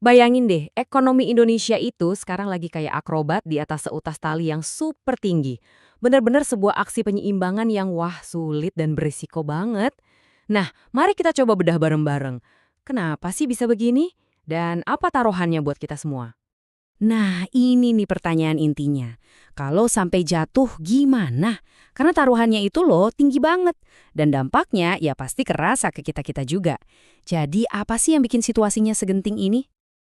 Bayangin deh, ekonomi Indonesia itu sekarang lagi kayak akrobat di atas seutas tali yang super tinggi. Bener-bener sebuah aksi penyeimbangan yang wah sulit dan berisiko banget. Nah, mari kita coba bedah bareng-bareng. Kenapa sih bisa begini? Dan apa taruhannya buat kita semua? Nah, ini nih pertanyaan intinya. Kalau sampai jatuh gimana? Karena taruhannya itu loh tinggi banget. Dan dampaknya ya pasti kerasa ke kita-kita juga. Jadi apa sih yang bikin situasinya segenting ini?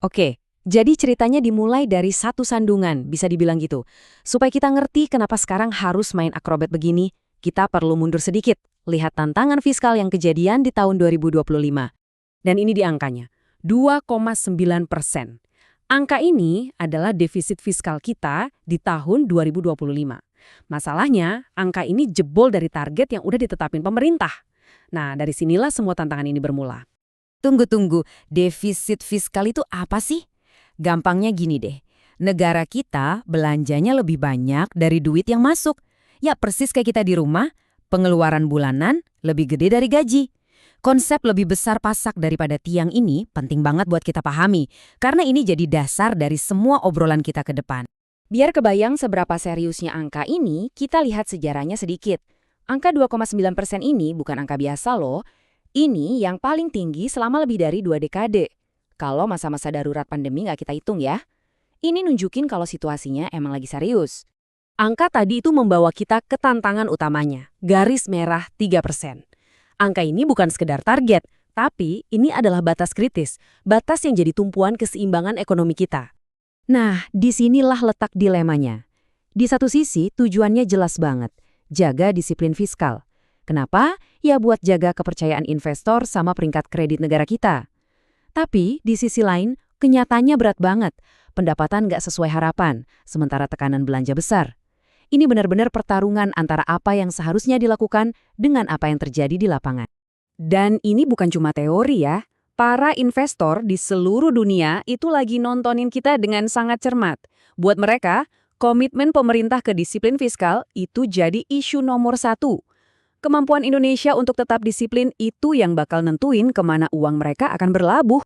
Oke, jadi ceritanya dimulai dari satu sandungan, bisa dibilang gitu. Supaya kita ngerti kenapa sekarang harus main akrobat begini, kita perlu mundur sedikit. Lihat tantangan fiskal yang kejadian di tahun 2025. Dan ini di angkanya, 2,9%. Angka ini adalah defisit fiskal kita di tahun 2025. Masalahnya, angka ini jebol dari target yang udah ditetapin pemerintah. Nah, dari sinilah semua tantangan ini bermula. Tunggu-tunggu, defisit fiskal itu apa sih? Gampangnya gini deh, negara kita belanjanya lebih banyak dari duit yang masuk. Ya persis kayak kita di rumah, pengeluaran bulanan lebih gede dari gaji. Konsep lebih besar pasak daripada tiang ini penting banget buat kita pahami, karena ini jadi dasar dari semua obrolan kita ke depan. Biar kebayang seberapa seriusnya angka ini, kita lihat sejarahnya sedikit. Angka 2,9% ini bukan angka biasa loh. Ini yang paling tinggi selama lebih dari 2 dekade. Kalau masa-masa darurat pandemi nggak kita hitung ya. Ini nunjukin kalau situasinya emang lagi serius. Angka tadi itu membawa kita ke tantangan utamanya, garis merah 3%. Angka ini bukan sekedar target, tapi ini adalah batas kritis, batas yang jadi tumpuan keseimbangan ekonomi kita. Nah, disinilah letak dilemanya. Di satu sisi, tujuannya jelas banget, jaga disiplin fiskal. Kenapa? Ya buat jaga kepercayaan investor sama peringkat kredit negara kita. Tapi, di sisi lain, kenyataannya berat banget. Pendapatan nggak sesuai harapan, sementara tekanan belanja besar. Ini benar-benar pertarungan antara apa yang seharusnya dilakukan dengan apa yang terjadi di lapangan. Dan ini bukan cuma teori ya. Para investor di seluruh dunia itu lagi nontonin kita dengan sangat cermat. Buat mereka, komitmen pemerintah ke disiplin fiskal itu jadi isu nomor satu. Kemampuan Indonesia untuk tetap disiplin itu yang bakal nentuin kemana uang mereka akan berlabuh.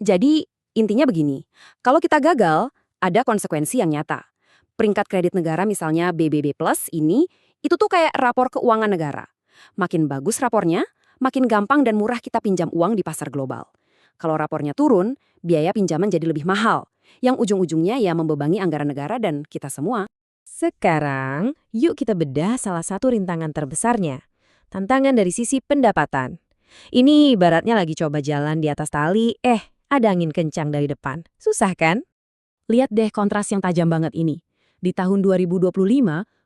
Jadi, intinya begini, kalau kita gagal, ada konsekuensi yang nyata. Peringkat kredit negara misalnya BBB Plus ini, itu tuh kayak rapor keuangan negara. Makin bagus rapornya, makin gampang dan murah kita pinjam uang di pasar global. Kalau rapornya turun, biaya pinjaman jadi lebih mahal, yang ujung-ujungnya ya membebani anggaran negara dan kita semua. Sekarang, yuk kita bedah salah satu rintangan terbesarnya. Tantangan dari sisi pendapatan. Ini ibaratnya lagi coba jalan di atas tali, ada angin kencang dari depan. Susah kan? Lihat deh kontras yang tajam banget ini. Di tahun 2025,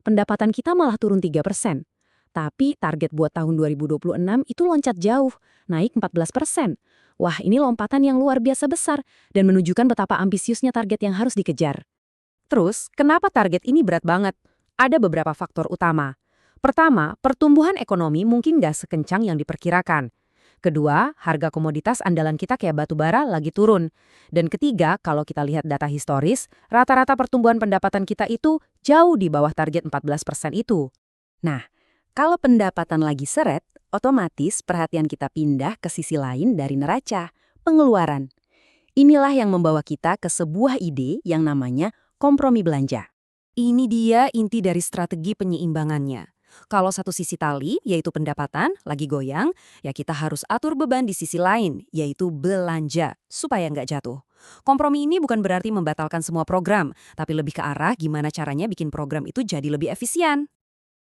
pendapatan kita malah turun 3%. Tapi target buat tahun 2026 itu loncat jauh, naik 14%. Wah, ini lompatan yang luar biasa besar dan menunjukkan betapa ambisiusnya target yang harus dikejar. Terus, kenapa target ini berat banget? Ada beberapa faktor utama. Pertama, pertumbuhan ekonomi mungkin nggak sekencang yang diperkirakan. Kedua, harga komoditas andalan kita kayak batu bara lagi turun. Dan ketiga, kalau kita lihat data historis, rata-rata pertumbuhan pendapatan kita itu jauh di bawah target 14% itu. Nah, kalau pendapatan lagi seret, otomatis perhatian kita pindah ke sisi lain dari neraca, pengeluaran. Inilah yang membawa kita ke sebuah ide yang namanya kompromi belanja. Ini dia inti dari strategi penyeimbangannya. Kalau satu sisi tali, yaitu pendapatan, lagi goyang, ya kita harus atur beban di sisi lain, yaitu belanja, supaya nggak jatuh. Kompromi ini bukan berarti membatalkan semua program, tapi lebih ke arah gimana caranya bikin program itu jadi lebih efisien.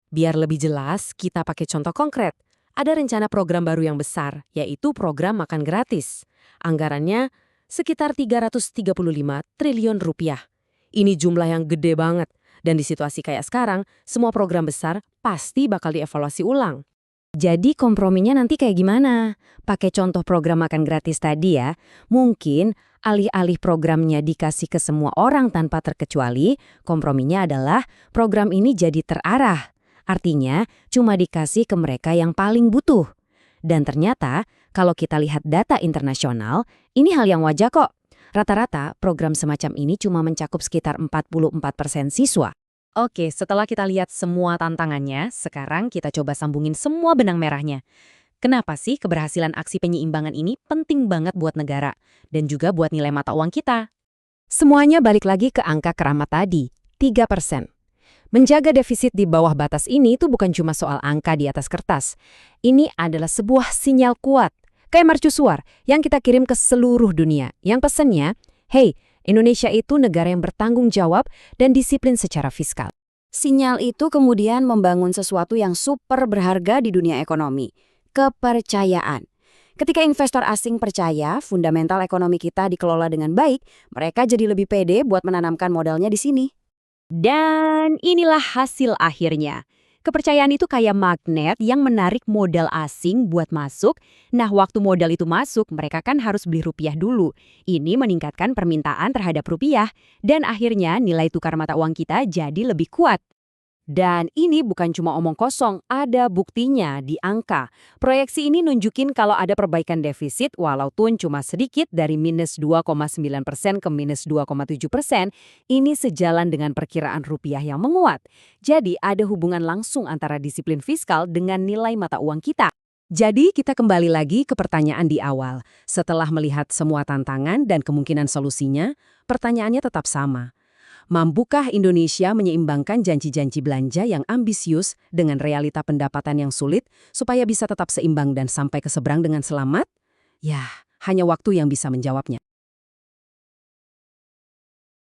Biar lebih jelas, kita pakai contoh konkret. Ada rencana program baru yang besar, yaitu program makan gratis. Anggarannya sekitar 335 triliun rupiah. Ini jumlah yang gede banget. Dan di situasi kayak sekarang, semua program besar pasti bakal dievaluasi ulang. Jadi komprominya nanti kayak gimana? Pakai contoh program makan gratis tadi ya. Mungkin alih-alih programnya dikasih ke semua orang tanpa terkecuali, komprominya adalah program ini jadi terarah. Artinya cuma dikasih ke mereka yang paling butuh. Dan ternyata kalau kita lihat data internasional, ini hal yang wajar kok. Rata-rata program semacam ini cuma mencakup sekitar 44% siswa. Oke, setelah kita lihat semua tantangannya, sekarang kita coba sambungin semua benang merahnya. Kenapa sih keberhasilan aksi penyeimbangan ini penting banget buat negara dan juga buat nilai mata uang kita? Semuanya balik lagi ke angka keramat tadi, 3%. Menjaga defisit di bawah batas ini tuh bukan cuma soal angka di atas kertas. Ini adalah sebuah sinyal kuat, kayak mercusuar yang kita kirim ke seluruh dunia. Yang pesannya, hey, Indonesia itu negara yang bertanggung jawab dan disiplin secara fiskal. Sinyal itu kemudian membangun sesuatu yang super berharga di dunia ekonomi. Kepercayaan. Ketika investor asing percaya fundamental ekonomi kita dikelola dengan baik, mereka jadi lebih pede buat menanamkan modalnya di sini. Dan inilah hasil akhirnya. Kepercayaan itu kayak magnet yang menarik modal asing buat masuk. Nah, waktu modal itu masuk, mereka kan harus beli rupiah dulu. Ini meningkatkan permintaan terhadap rupiah. Dan akhirnya nilai tukar mata uang kita jadi lebih kuat. Dan ini bukan cuma omong kosong, ada buktinya di angka. Proyeksi ini nunjukin kalau ada perbaikan defisit walaupun cuma sedikit dari minus 2,9% ke minus 2,7%, ini sejalan dengan perkiraan rupiah yang menguat. Jadi ada hubungan langsung antara disiplin fiskal dengan nilai mata uang kita. Jadi kita kembali lagi ke pertanyaan di awal. Setelah melihat semua tantangan dan kemungkinan solusinya, pertanyaannya tetap sama. Mampukah Indonesia menyeimbangkan janji-janji belanja yang ambisius dengan realita pendapatan yang sulit supaya bisa tetap seimbang dan sampai ke seberang dengan selamat? Ya, hanya waktu yang bisa menjawabnya.